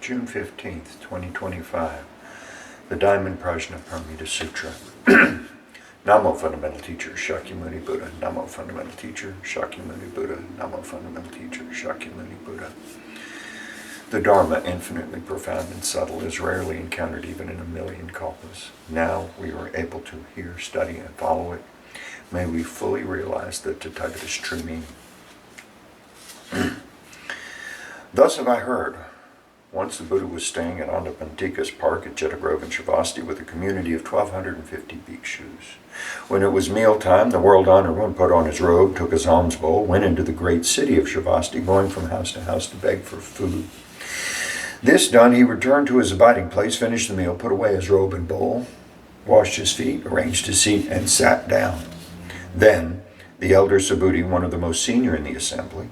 June 15th, 2025, the Diamond Prajna Paramita Sutra. Namo Fundamental Teacher, Shakyamuni Buddha. Namo Fundamental Teacher, Shakyamuni Buddha. Namo Fundamental Teacher, Shakyamuni Buddha. The Dharma, infinitely profound and subtle, is rarely encountered even in a million kalpas. Now we are able to hear, study, and follow it. May we fully realize the Tathagata's true meaning. Thus have I heard. Once the Buddha was staying at Andapantika's park at Jetagrove in Shavasti with a community of 1,250 bhikshus. When it was mealtime, the world-honored one put on his robe, took his alms bowl, went into the great city of Shavasti, going from house to house to beg for food. This done, he returned to his abiding place, finished the meal, put away his robe and bowl, washed his feet, arranged his seat, and sat down. Then the elder Subhuti, one of the most senior in the assembly,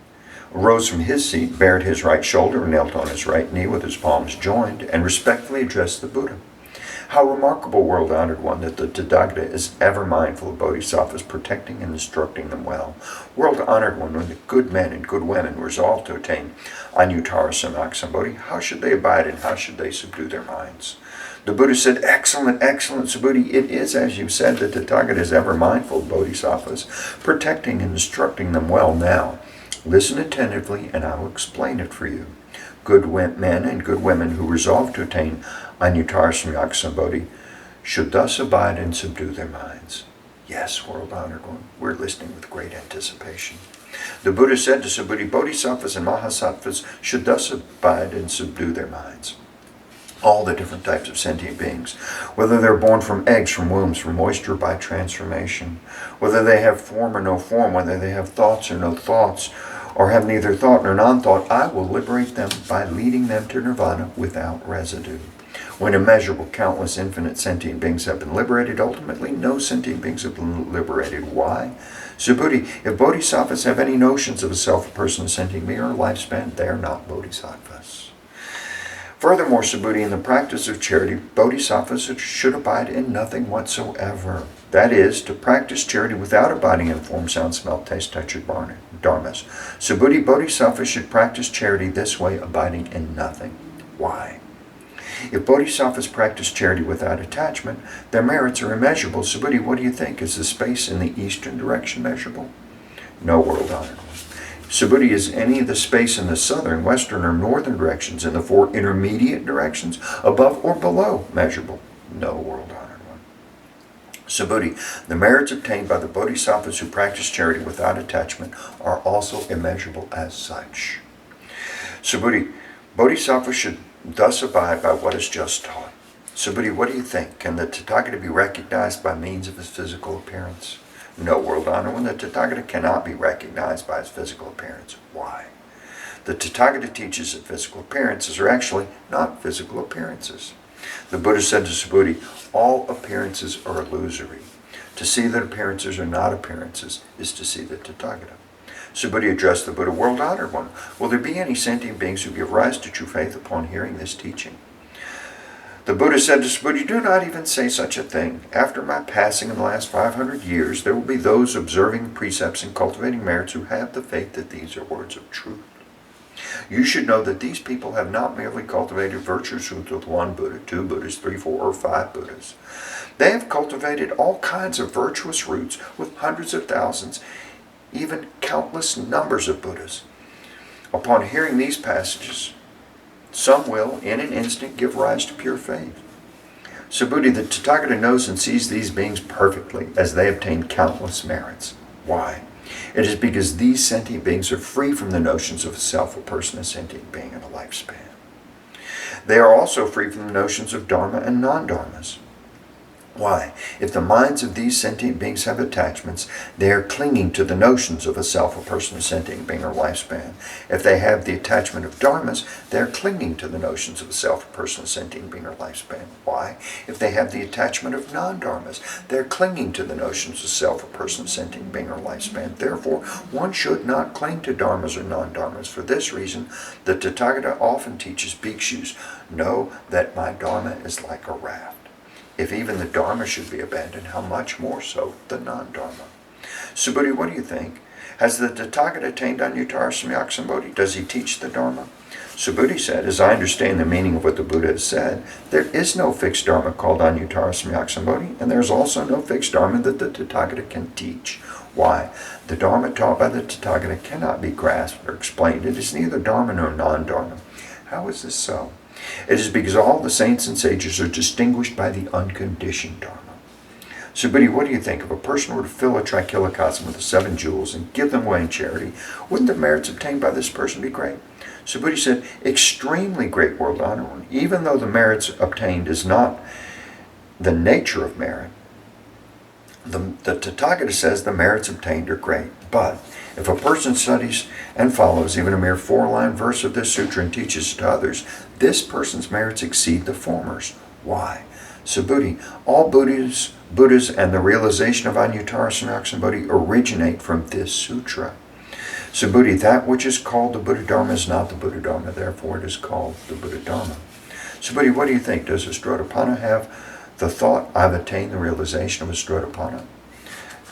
arose from his seat, bared his right shoulder, knelt on his right knee with his palms joined, and respectfully addressed the Buddha. How remarkable, world-honored one, that the Tathagata is ever mindful of bodhisattvas, protecting and instructing them well. World-honored one, when the good men and good women resolve to attain Anuttara Samyak how should they abide and how should they subdue their minds? The Buddha said, excellent, excellent, Subhuti, it is as you said, the Tathagata is ever mindful of bodhisattvas, protecting and instructing them well now. Listen attentively, and I will explain it for you. Good men and good women who resolve to attain Anuttara Samyak should thus abide and subdue their minds. Yes, world-honored one, we're listening with great anticipation. The Buddha said to Subhuti, bodhisattvas and mahasattvas should thus abide and subdue their minds. All the different types of sentient beings, whether they're born from eggs, from wombs, from moisture, by transformation, whether they have form or no form, whether they have thoughts or no thoughts, or have neither thought nor non-thought, I will liberate them by leading them to nirvana without residue. When immeasurable, countless, infinite sentient beings have been liberated, ultimately no sentient beings have been liberated. Why? Subhuti, if bodhisattvas have any notions of a self, a person, a sentient being, or a lifespan, they are not bodhisattvas. Furthermore, Subhuti, in the practice of charity, bodhisattvas should abide in nothing whatsoever. That is, to practice charity without abiding in form, sound, smell, taste, touch, or dharmas. Subhuti, bodhisattvas should practice charity this way, abiding in nothing. Why? If bodhisattvas practice charity without attachment, their merits are immeasurable. Subhuti, what do you think? Is the space in the eastern direction measurable? No, world-honored one. Subhuti, is any of the space in the southern, western, or northern directions, in the four intermediate directions, above or below, measurable? No, world-honored one. Subhuti, the merits obtained by the bodhisattvas who practice charity without attachment are also immeasurable as such. Subhuti, bodhisattvas should thus abide by what is just taught. Subhuti, what do you think? Can the Tathagata be recognized by means of his physical appearance? No, world-honored one, the Tathagata cannot be recognized by his physical appearance. Why? The Tathagata teaches that physical appearances are actually not physical appearances. The Buddha said to Subhuti, all appearances are illusory. To see that appearances are not appearances is to see the Tathagata. Subhuti addressed the Buddha, world-honored one, will there be any sentient beings who give rise to true faith upon hearing this teaching? The Buddha said to Subhuti, do not even say such a thing. After my passing in the last 500 years, there will be those observing precepts and cultivating merits who have the faith that these are words of truth. You should know that these people have not merely cultivated virtuous roots with one Buddha, two Buddhas, 3, 4, or 5 Buddhas. They have cultivated all kinds of virtuous roots with hundreds of thousands, even countless numbers of Buddhas. Upon hearing these passages, some will, in an instant, give rise to pure faith. Subhuti, the Tathagata knows and sees these beings perfectly, as they obtain countless merits. Why? It is because these sentient beings are free from the notions of a self, a person, a sentient being, and a lifespan. They are also free from the notions of dharma and non-dharmas. Why? If the minds of these sentient beings have attachments, they are clinging to the notions of a self, a person, a sentient being, or lifespan. If they have the attachment of dharmas, they are clinging to the notions of a self, a person, a sentient being, or lifespan. Why? If they have the attachment of non-dharmas, they are clinging to the notions of self, a person, a sentient being, or lifespan. Therefore, one should not cling to dharmas or non-dharmas. For this reason, the Tathagata often teaches bhikshus, know that my dharma is like a raft. If even the Dharma should be abandoned, how much more so the non-Dharma? Subhuti, what do you think? Has the Tathagata attained Anuttara Samyak Does he teach the Dharma? Subhuti said, as I understand the meaning of what the Buddha has said, there is no fixed dharma called Anuttara Samyaksambodhi, and there's also no fixed dharma that the Tathagata can teach. Why? The dharma taught by the Tathagata cannot be grasped or explained. It is neither dharma nor non-dharma. How is this so? It is because all the saints and sages are distinguished by the unconditioned dharma. Subhuti, what do you think? If a person were to fill a trichilocosm with the 7 jewels and give them away in charity, wouldn't the merits obtained by this person be great? Subhuti said, extremely great, world honored one. Even though the merits obtained is not the nature of merit, the Tathagata says the merits obtained are great. But if a person studies and follows even a mere 4-line verse of this sutra and teaches it to others, this person's merits exceed the former's. Why? Subhuti, all Buddhas and the realization of Anuttara Samyaksambodhi originate from this sutra. Subhuti, that which is called the Buddha Dharma is not the Buddha Dharma, therefore it is called the Buddha Dharma. Subhuti, what do you think? Does Astrodapana have the thought, I've attained the realization of Astrodapana?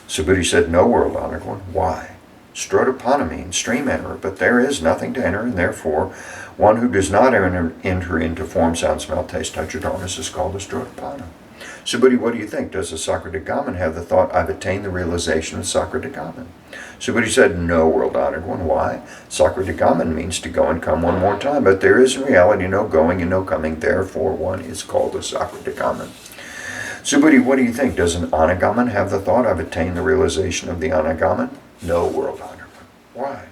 Subhuti said, no, world honored one. Why? Astrodapana means stream enterer, but there is nothing to enter, and therefore one who does not enter into form, sound, smell, taste, touch, or dharmas is called Astrodapana. Subhuti, what do you think? Does the Sakradagaman have the thought, I've attained the realization of Sakradagaman? Subhuti said, no, world honored one. Why? Sakradagaman means to go and come one more time, but there is in reality no going and no coming, therefore one is called a Sakradagaman. Subhuti, what do you think? Does an Anagaman have the thought, I've attained the realization of the Anagaman? No, world honored one. Why?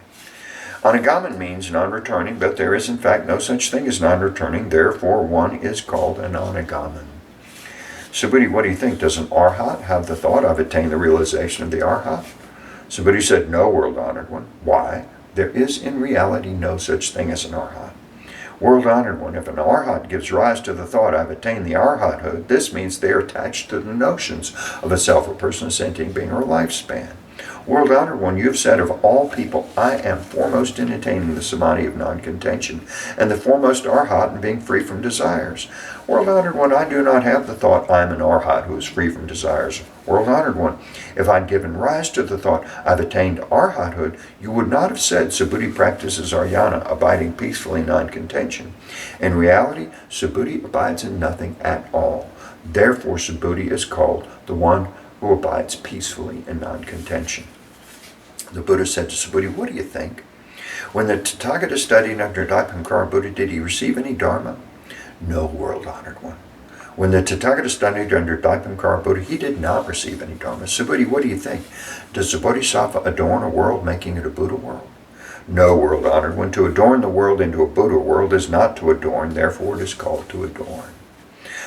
Anagaman means non-returning, but there is in fact no such thing as non-returning, therefore one is called an Anagaman. Subhuti, what do you think? Does an Arhat have the thought, I've attained the realization of the Arhat? Subhuti said, no, world honored one. Why? There is in reality no such thing as an Arhat. World honored one, if an Arhat gives rise to the thought, I've attained the Arhathood, this means they are attached to the notions of a self, a person, a sentient being, or a lifespan. World honored one, you have said of all people, I am foremost in attaining the samadhi of non-contention, and the foremost Arhat in being free from desires. World honored one, I do not have the thought, I am an Arhat who is free from desires. World honored one, if I'd given rise to the thought, I've attained Arhathood, you would not have said Subhuti practices Arjana, abiding peacefully in non-contention. In reality, Subhuti abides in nothing at all. Therefore, Subhuti is called the one who abides peacefully in non-contention. The Buddha said to Subhuti, what do you think? When the Tathagata studied under Daipankara Buddha, did he receive any dharma? No, world honored one. When the Tathagata studied under Daipankara Buddha, he did not receive any dharma. Subhuti, what do you think? Does the Bodhisattva adorn a world, making it a Buddha world? No, world honored one. To adorn the world into a Buddha world is not to adorn, therefore it is called to adorn.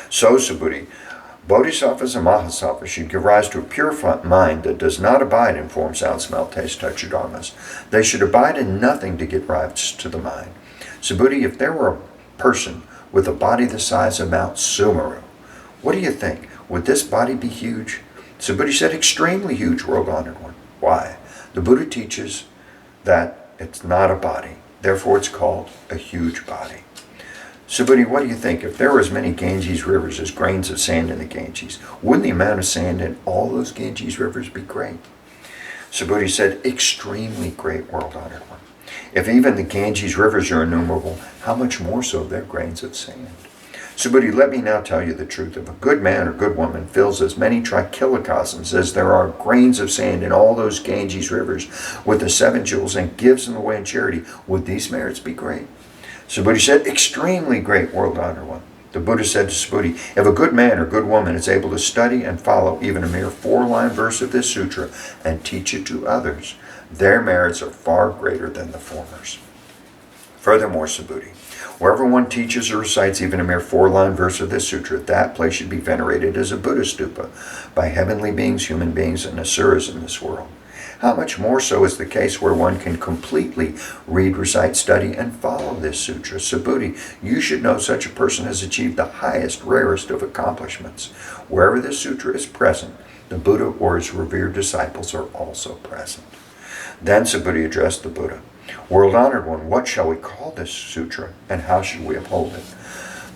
So, Subhuti, Bodhisattvas and Mahasattvas should give rise to a pure mind that does not abide in form, sound, smell, taste, touch, or dharmas. They should abide in nothing to get rise to the mind. Subhuti, if there were a person with a body the size of Mount Sumeru, what do you think? Would this body be huge? Subhuti said, extremely huge, world honored one. Why? The Buddha teaches that it's not a body, therefore it's called a huge body. Subhuti, what do you think? If there were as many Ganges rivers as grains of sand in the Ganges, wouldn't the amount of sand in all those Ganges rivers be great? Subhuti said, extremely great, world honored one. If even the Ganges rivers are innumerable, how much more so their grains of sand? Subhuti, let me now tell you the truth. If a good man or good woman fills as many trichilocosms as there are grains of sand in all those Ganges rivers with the 7 jewels and gives them away in charity, would these merits be great? Subhuti said, extremely great, world honored one. The Buddha said to Subhuti, if a good man or good woman is able to study and follow even a mere 4-line verse of this sutra and teach it to others, their merits are far greater than the former's. Furthermore, Subhuti, wherever one teaches or recites even a mere 4-line verse of this sutra, that place should be venerated as a Buddha stupa by heavenly beings, human beings, and asuras in this world. How much more so is the case where one can completely read, recite, study, and follow this sutra. Subhuti, you should know such a person has achieved the highest, rarest of accomplishments. Wherever this sutra is present, the Buddha or his revered disciples are also present. Then Subhuti addressed the Buddha. World honored one, what shall we call this sutra, and how should we uphold it?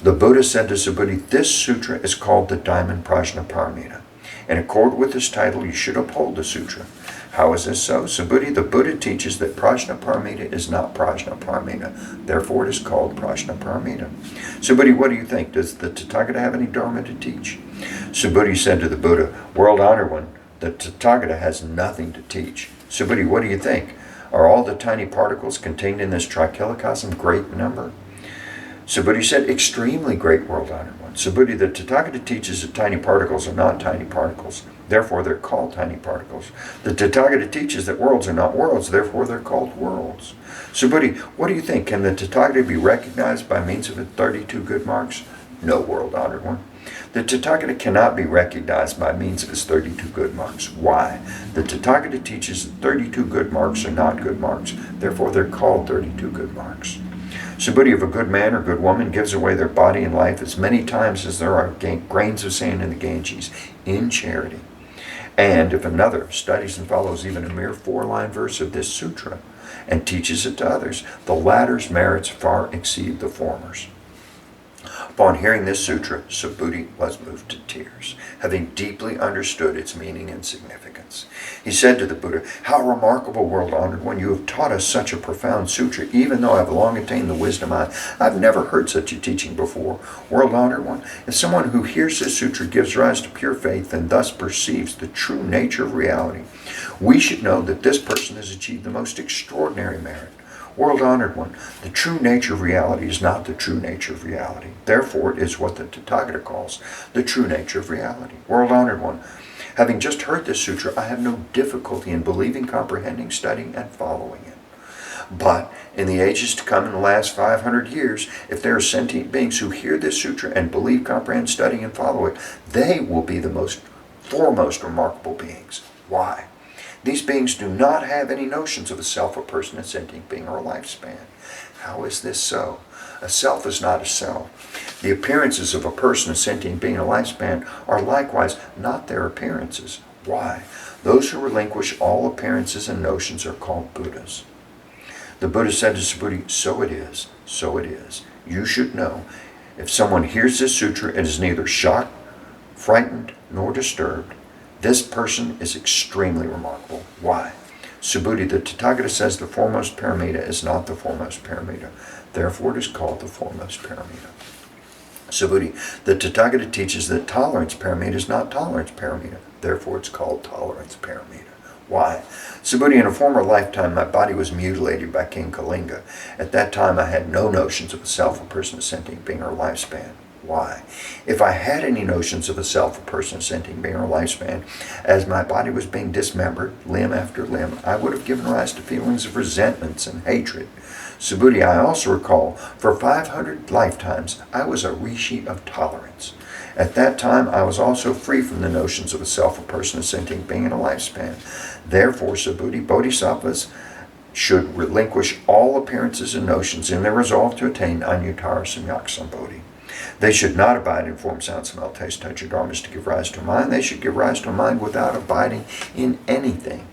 The Buddha said to Subhuti, this sutra is called the Diamond Prajna Paramita. In accord with this title, you should uphold the sutra. How is this so? Subhuti, the Buddha teaches that prajnaparamita is not prajnaparamita. Therefore, it is called prajnaparamita. Subhuti, what do you think? Does the Tathagata have any dharma to teach? Subhuti said to the Buddha, World-honored one, the Tathagata has nothing to teach. Subhuti, what do you think? Are all the tiny particles contained in this trichilocosm great number? Subhuti said, extremely great, world-honored one. Subhuti, the Tathagata teaches that tiny particles are not tiny particles. Therefore, they're called tiny particles. The Tathagata teaches that worlds are not worlds. Therefore, they're called worlds. Subhuti, what do you think? Can the Tathagata be recognized by means of its 32 good marks? No, world-honored one. The Tathagata cannot be recognized by means of his 32 good marks. Why? The Tathagata teaches that 32 good marks are not good marks. Therefore, they're called 32 good marks. Subhuti, if a good man or good woman gives away their body and life as many times as there are grains of sand in the Ganges in charity, and if another studies and follows even a mere 4-line verse of this sutra and teaches it to others, the latter's merits far exceed the former's. Upon hearing this sutra, Subhuti was moved to tears, having deeply understood its meaning and significance. He said to the Buddha, how remarkable, world-honored one, you have taught us such a profound sutra, even though I've long attained the wisdom I've never heard such a teaching before. World-honored one, if someone who hears this sutra gives rise to pure faith and thus perceives the true nature of reality, we should know that this person has achieved the most extraordinary merit. World-honored one, the true nature of reality is not the true nature of reality. Therefore, it is what the Tathagata calls the true nature of reality. World-honored one, having just heard this sutra, I have no difficulty in believing, comprehending, studying, and following it. But in the ages to come, in the last 500 years, if there are sentient beings who hear this sutra and believe, comprehend, study, and follow it, they will be the foremost remarkable beings. Why? These beings do not have any notions of a self, a person, a sentient being, or a lifespan. How is this so? A self is not a self. The appearances of a person, a sentient being, a lifespan are likewise not their appearances. Why? Those who relinquish all appearances and notions are called Buddhas. The Buddha said to Subhuti, so it is, so it is. You should know, if someone hears this sutra and is neither shocked, frightened, nor disturbed, this person is extremely remarkable. Why? Subhuti, the Tathagata says the foremost paramita is not the foremost paramita. Therefore, it is called the foremost paramita. Subhuti, the Tathagata teaches that tolerance paramita is not tolerance paramita. Therefore, it's called tolerance paramita. Why? Subhuti, in a former lifetime, my body was mutilated by King Kalinga. At that time, I had no notions of a self, a person, a sentient being, or a lifespan. Why? If I had any notions of a self, a person, a sentient being, or a lifespan, as my body was being dismembered, limb after limb, I would have given rise to feelings of resentments and hatred. Subhuti, I also recall, for 500 lifetimes, I was a rishi of tolerance. At that time, I was also free from the notions of a self, a person, a sentient being, and a lifespan. Therefore, Subhuti, bodhisattvas should relinquish all appearances and notions in their resolve to attain Anuttara Samyak Sambodhi. They should not abide in form, sound, smell, taste, touch, or dharmas to give rise to a mind. They should give rise to a mind without abiding in anything.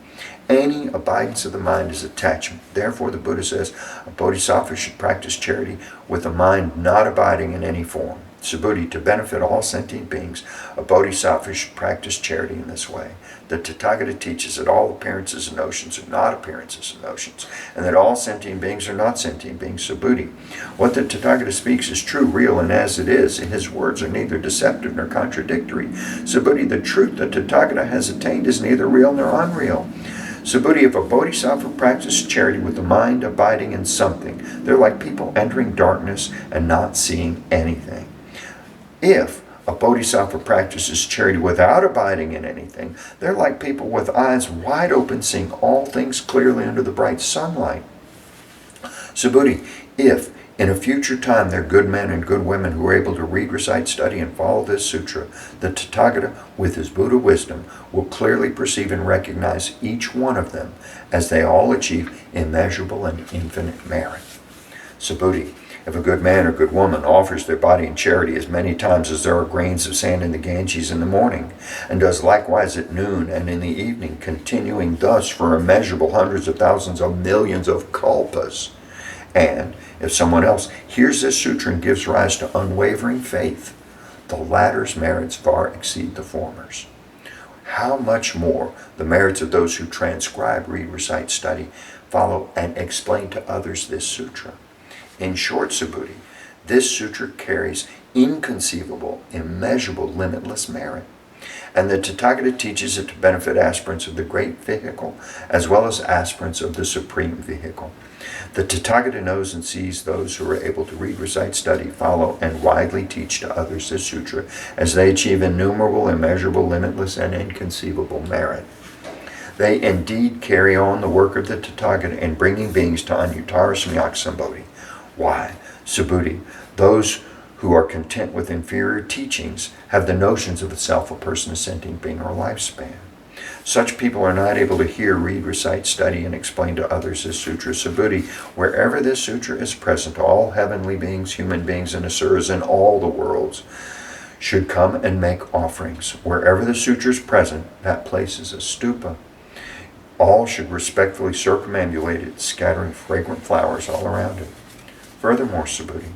Any abidance of the mind is attachment. Therefore, the Buddha says a bodhisattva should practice charity with a mind not abiding in any form. Subhuti, to benefit all sentient beings, a bodhisattva should practice charity in this way. The Tathagata teaches that all appearances and notions are not appearances and notions, and that all sentient beings are not sentient beings. Subhuti, what the Tathagata speaks is true, real, and as it is, and his words are neither deceptive nor contradictory. Subhuti, the truth the Tathagata has attained is neither real nor unreal. Subhuti, if a bodhisattva practices charity with the mind abiding in something, they're like people entering darkness and not seeing anything. If a bodhisattva practices charity without abiding in anything, they're like people with eyes wide open, seeing all things clearly under the bright sunlight. Subhuti, if in a future time there are good men and good women who are able to read, recite, study, and follow this sutra, the Tathagata, with his Buddha wisdom, will clearly perceive and recognize each one of them as they all achieve immeasurable and infinite merit. Subhuti, if a good man or good woman offers their body in charity as many times as there are grains of sand in the Ganges in the morning, and does likewise at noon and in the evening, continuing thus for immeasurable hundreds of thousands of millions of kalpas, and if someone else hears this sutra and gives rise to unwavering faith, the latter's merits far exceed the former's. how much more the merits of those who transcribe, read, recite, study, follow, and explain to others this sutra. In short, Subhuti, this sutra carries inconceivable, immeasurable, limitless merit. And the Tathagata teaches it to benefit aspirants of the great vehicle as well as aspirants of the supreme vehicle. The Tathagata knows and sees those who are able to read, recite, study, follow, and widely teach to others this sutra as they achieve innumerable, immeasurable, limitless, and inconceivable merit. They indeed carry on the work of the Tathagata in bringing beings to Anuttara Samyak Sambodhi. Why? Subhuti, those who are content with inferior teachings have the notions of a self, a person, a sentient being, or a lifespan. Such people are not able to hear, read, recite, study, and explain to others this sutra. Subhuti, wherever this sutra is present, all heavenly beings, human beings, and asuras in all the worlds should come and make offerings. Wherever the sutra is present, that place is a stupa. All should respectfully circumambulate it, scattering fragrant flowers all around it. Furthermore, Subhuti,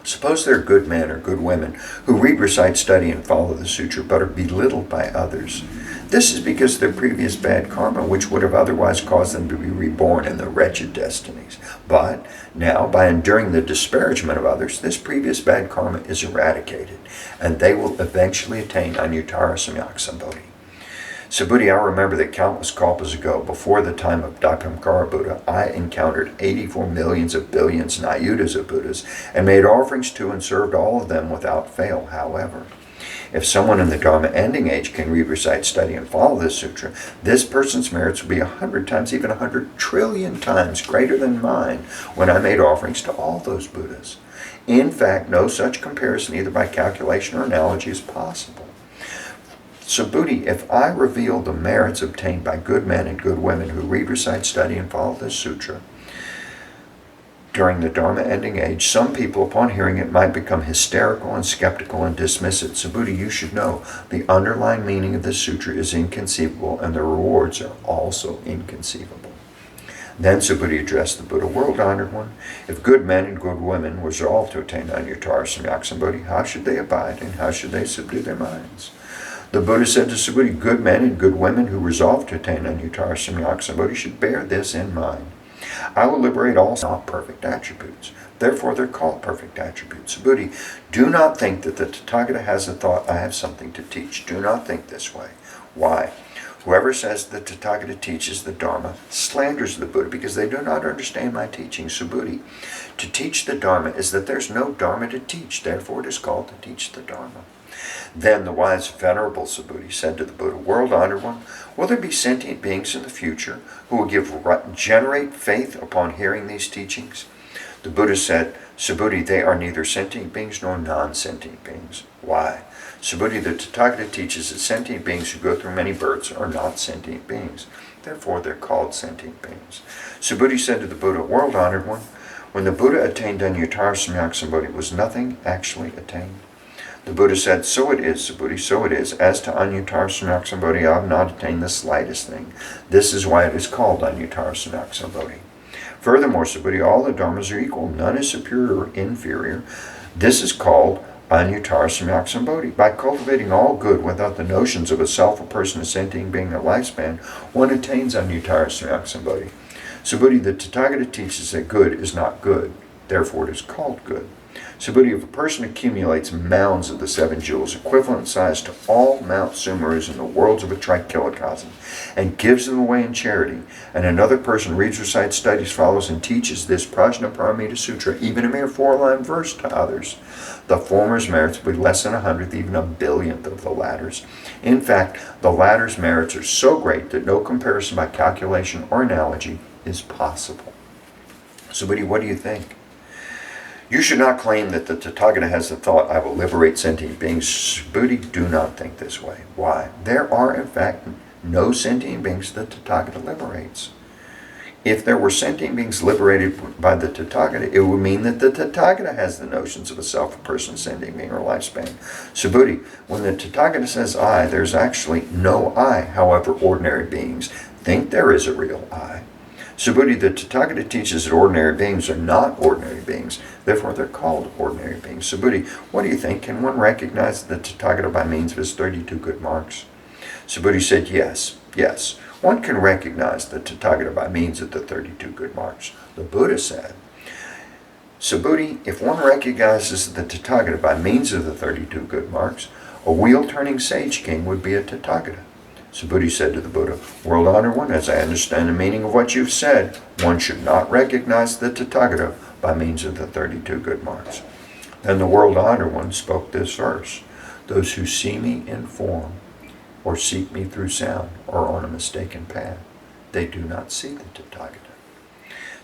suppose there are good men or good women who read, recite, study, and follow the sutra, but are belittled by others. This is because of their previous bad karma, which would have otherwise caused them to be reborn in their wretched destinies. But now, by enduring the disparagement of others, this previous bad karma is eradicated, and they will eventually attain Anuttara Samyak Sambodhi. Subhuti, I remember that countless kalpas ago, before the time of Dhammakara Buddha, I encountered 84 millions of billions and ayudas of Buddhas and made offerings to and served all of them without fail. However, if someone in the Dharma ending age can read, recite, study, and follow this sutra, this person's merits will be 100 times, even 100 trillion times greater than mine when I made offerings to all those Buddhas. In fact, no such comparison, either by calculation or analogy, is possible. Subhuti, if I reveal the merits obtained by good men and good women who read, recite, study, and follow this sutra during the Dharma ending age, some people, upon hearing it, might become hysterical and skeptical and dismiss it. Subhuti, you should know the underlying meaning of this sutra is inconceivable, and the rewards are also inconceivable. Then Subhuti addressed the Buddha, world-honored one. If good men and good women resolve to attain Anuttara Samyak Sambodhi, how should they abide, and how should they subdue their minds? The Buddha said to Subhuti, good men and good women who resolve to attain Anuttara Samyak Sambodhi should bear this in mind. I will liberate all not perfect attributes. Therefore, they're called perfect attributes. Subhuti, do not think that the Tathagata has the thought, I have something to teach. Do not think this way. Why? Whoever says the Tathagata teaches the Dharma slanders the Buddha because they do not understand my teaching. Subhuti, to teach the Dharma is that there's no Dharma to teach. Therefore, it is called to teach the Dharma. Then the wise Venerable Subhuti said to the Buddha, world-honored one, will there be sentient beings in the future who will generate faith upon hearing these teachings? The Buddha said, Subhuti, they are neither sentient beings nor non-sentient beings. Why? Subhuti, the Tathagata teaches that sentient beings who go through many births are not sentient beings. Therefore, they're called sentient beings. Subhuti said to the Buddha, world-honored one, when the Buddha attained Anuttara Samyak Sambodhi, was nothing actually attained? The Buddha said, so it is, Subhuti, so it is. As to Anuttara Samyak Sambodhi, I have not attained the slightest thing. This is why it is called Anuttara Samyak Sambodhi. Furthermore, Subhuti, all the dharmas are equal. None is superior or inferior. This is called Anuttara Samyak Sambodhi. By cultivating all good without the notions of a self, a person, a sentient being, a lifespan, one attains Anuttara Samyak Sambodhi. Subhuti, the Tathagata teaches that good is not good. Therefore, it is called good. Subhuti, if a person accumulates mounds of the 7 jewels, equivalent size to all Mount Sumerus in the worlds of a trichilocosm, and gives them away in charity, and another person reads, recites, studies, follows, and teaches this Prajnaparamita Sutra, even a mere 4-line verse, to others, the former's merits will be less than 100th, even a billionth of the latter's. In fact, the latter's merits are so great that no comparison by calculation or analogy is possible. Subhuti, what do you think? You should not claim that the Tathagata has the thought, I will liberate sentient beings. Subhuti, do not think this way. Why? There are, in fact, no sentient beings that the Tathagata liberates. If there were sentient beings liberated by the Tathagata, it would mean that the Tathagata has the notions of a self, a person, sentient being, or lifespan. Subhuti, when the Tathagata says I, there's actually no I. However, ordinary beings think there is a real I. Subhuti, the Tathagata teaches that ordinary beings are not ordinary beings. Therefore, they're called ordinary beings. Subhuti, what do you think? Can one recognize the Tathagata by means of his 32 good marks? Subhuti said, yes, yes. One can recognize the Tathagata by means of the 32 good marks. The Buddha said, Subhuti, if one recognizes the Tathagata by means of the 32 good marks, a wheel-turning sage king would be a Tathagata. Subhuti said to the Buddha, World-honored one, as I understand the meaning of what you've said, one should not recognize the Tathagata by means of the 32 good marks. Then the world-honored one spoke this verse, those who see me in form, or seek me through sound, or on a mistaken path, they do not see the Tathagata.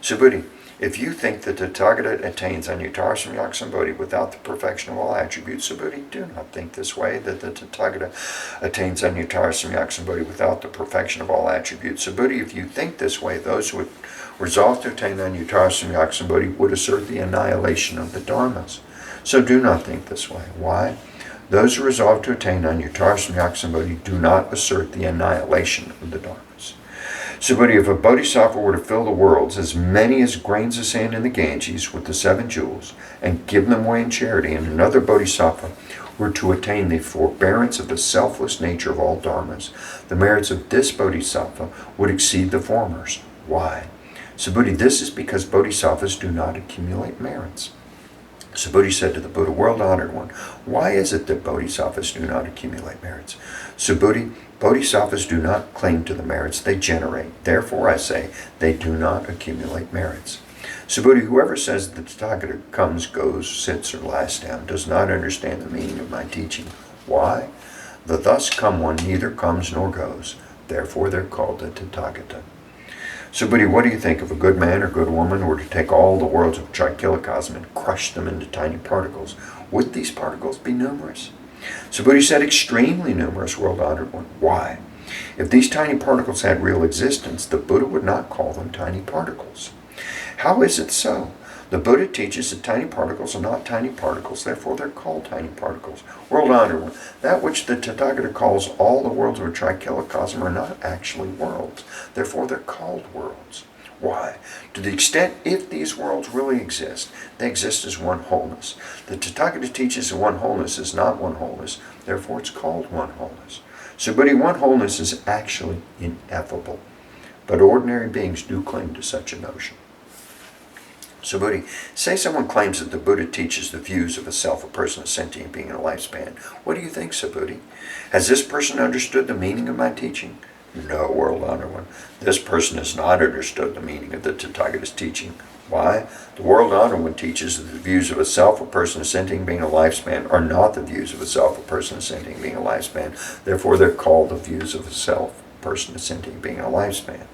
Subhuti, if you think that the Tathagata attains Anuttara Samyak Sambodhi without the perfection of all attributes, Subhuti, do not think this way, that the Tathagata attains Anuttara Samyak Sambodhi without the perfection of all attributes. Subhuti, if you think this way, those who would resolve to attain Anuttara Samyak Sambodhi would assert the annihilation of the Dharmas. So do not think this way. Why? Those who resolve to attain Anuttara Samyak Sambodhi do not assert the annihilation of the Dharmas. Subhuti, if a bodhisattva were to fill the worlds, as many as grains of sand in the Ganges, with the 7 jewels, and give them away in charity, and another bodhisattva were to attain the forbearance of the selfless nature of all dharmas, the merits of this bodhisattva would exceed the former's. Why? Subhuti, this is because bodhisattvas do not accumulate merits. Subhuti said to the Buddha, world-honored one, why is it that bodhisattvas do not accumulate merits? Subhuti, bodhisattvas do not cling to the merits they generate. Therefore, I say, they do not accumulate merits. Subhuti, whoever says that the Tathagata comes, goes, sits, or lies down does not understand the meaning of my teaching. Why? The thus come one neither comes nor goes. Therefore, they're called the Tathagata. Subhuti, what do you think if a good man or good woman were to take all the worlds of Trichilocosm and crush them into tiny particles? Would these particles be numerous? Subhuti said, extremely numerous, world-honored one. Why? If these tiny particles had real existence, the Buddha would not call them tiny particles. How is it so? The Buddha teaches that tiny particles are not tiny particles, therefore they're called tiny particles. World-honored one, that which the Tathagata calls all the worlds of a Trichilocosm are not actually worlds, therefore they're called worlds. Why? To the extent if these worlds really exist, they exist as one wholeness. The Tathagata teaches that one wholeness is not one wholeness, therefore it's called one wholeness. Subhuti, one wholeness is actually ineffable, but ordinary beings do cling to such a notion. Subhuti, say someone claims that the Buddha teaches the views of a self, a person, a sentient being, and a lifespan. What do you think, Subhuti? Has this person understood the meaning of my teaching? No, world-honored one. This person has not understood the meaning of the Tathagata's teaching. Why? The world-honored one teaches that the views of a self, a person, a sentient being, a lifespan are not the views of a self, a person, a sentient being, a lifespan. Therefore, they're called the views of a self, a person, a sentient being, a lifespan.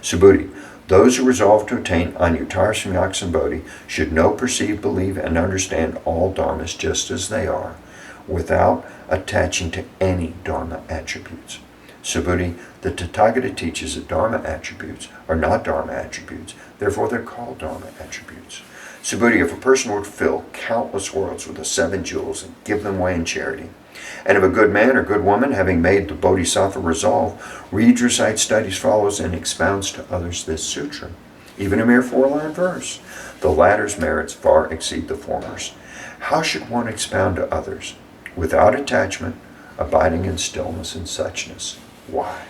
Subhuti, those who resolve to attain Anuttara Samyak Sambodhi should know, perceive, believe, and understand all dharmas just as they are, without attaching to any dharma attributes. Subhuti, the Tathagata teaches that dharma attributes are not dharma attributes, therefore they're called dharma attributes. Subhuti, if a person were to fill countless worlds with the 7 jewels and give them away in charity, and if a good man or good woman, having made the bodhisattva resolve, reads, recites, studies, follows, and expounds to others this sutra, even a mere 4-line verse, the latter's merits far exceed the former's. How should one expound to others? Without attachment, abiding in stillness and suchness. Why?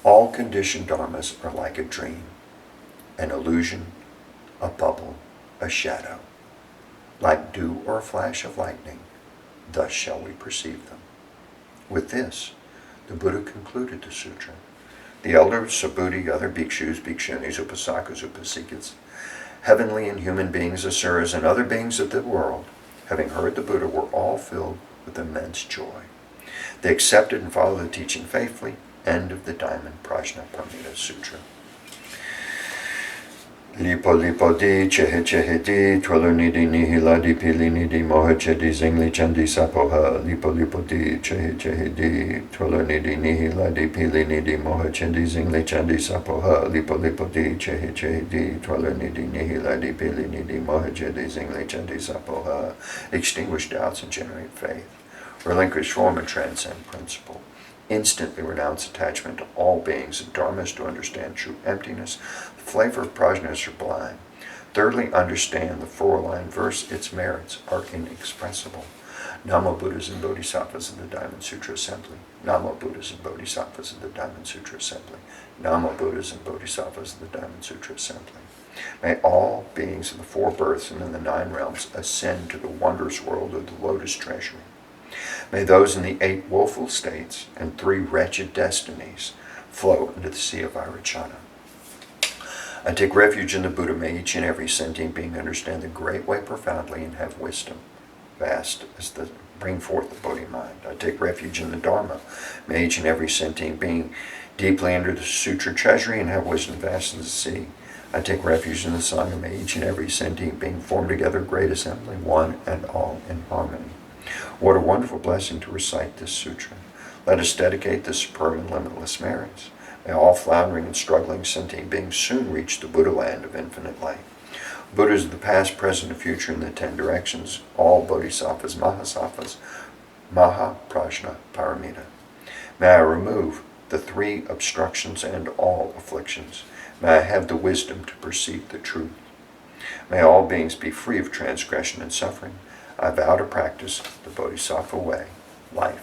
All conditioned dharmas are like a dream, an illusion, a bubble, a shadow. Like dew or a flash of lightning, thus shall we perceive them. With this, the Buddha concluded the sutra. The elder Subhuti, other bhikshus, bhikshunis, upasakas, upasikas, heavenly and human beings, asuras, and other beings of the world, having heard the Buddha, were all filled with immense joy. They accepted and followed the teaching faithfully. End of the Diamond Prajnaparamita Sutra. Lipo lipo di, chehe chehe di, twalunidi nihila di pilini di mohachedi zingli chandi sapoha. Lipo lipo di, chehe chehe di, twalunidi nihila di pilini di mohachedi zingli chandi sapoha. Lipo lipo di, chehe chehe di, twalunidi nihila di pilini di mohachedi zingli chandi sapoha. Extinguish doubts and generate faith. Relinquish form and transcend principle. Instantly renounce attachment to all beings and dharmas to understand true emptiness. The flavor of prajna is sublime. Thirdly, understand the 4-line verse. Its merits are inexpressible. Namo Buddhas and Bodhisattvas of the Diamond Sutra Assembly. Namo Buddhas and Bodhisattvas of the Diamond Sutra Assembly. Namo Buddhas and Bodhisattvas of the Diamond Sutra Assembly. May all beings of the 4 births and in the 9 realms ascend to the wondrous world of the Lotus Treasury. May those in the 8 woeful states and 3 wretched destinies flow into the sea of Irachana. I take refuge in the Buddha. May each and every sentient being understand the great way profoundly and have wisdom vast as the bring forth the Bodhi mind. I take refuge in the Dharma. May each and every sentient being deeply enter the Sutra treasury and have wisdom vast as the sea. I take refuge in the Sangha. May each and every sentient being form together great assembly, one and all in harmony. What a wonderful blessing to recite this sutra. Let us dedicate the superb and limitless merits. May all floundering and struggling sentient beings soon reach the Buddha land of infinite light. Buddhas of the past, present, and future in the 10 directions, all bodhisattvas, mahasattvas, maha, prajna, paramita. May I remove the 3 obstructions and all afflictions. May I have the wisdom to perceive the truth. May all beings be free of transgression and suffering. I vow to practice the Bodhisattva way, life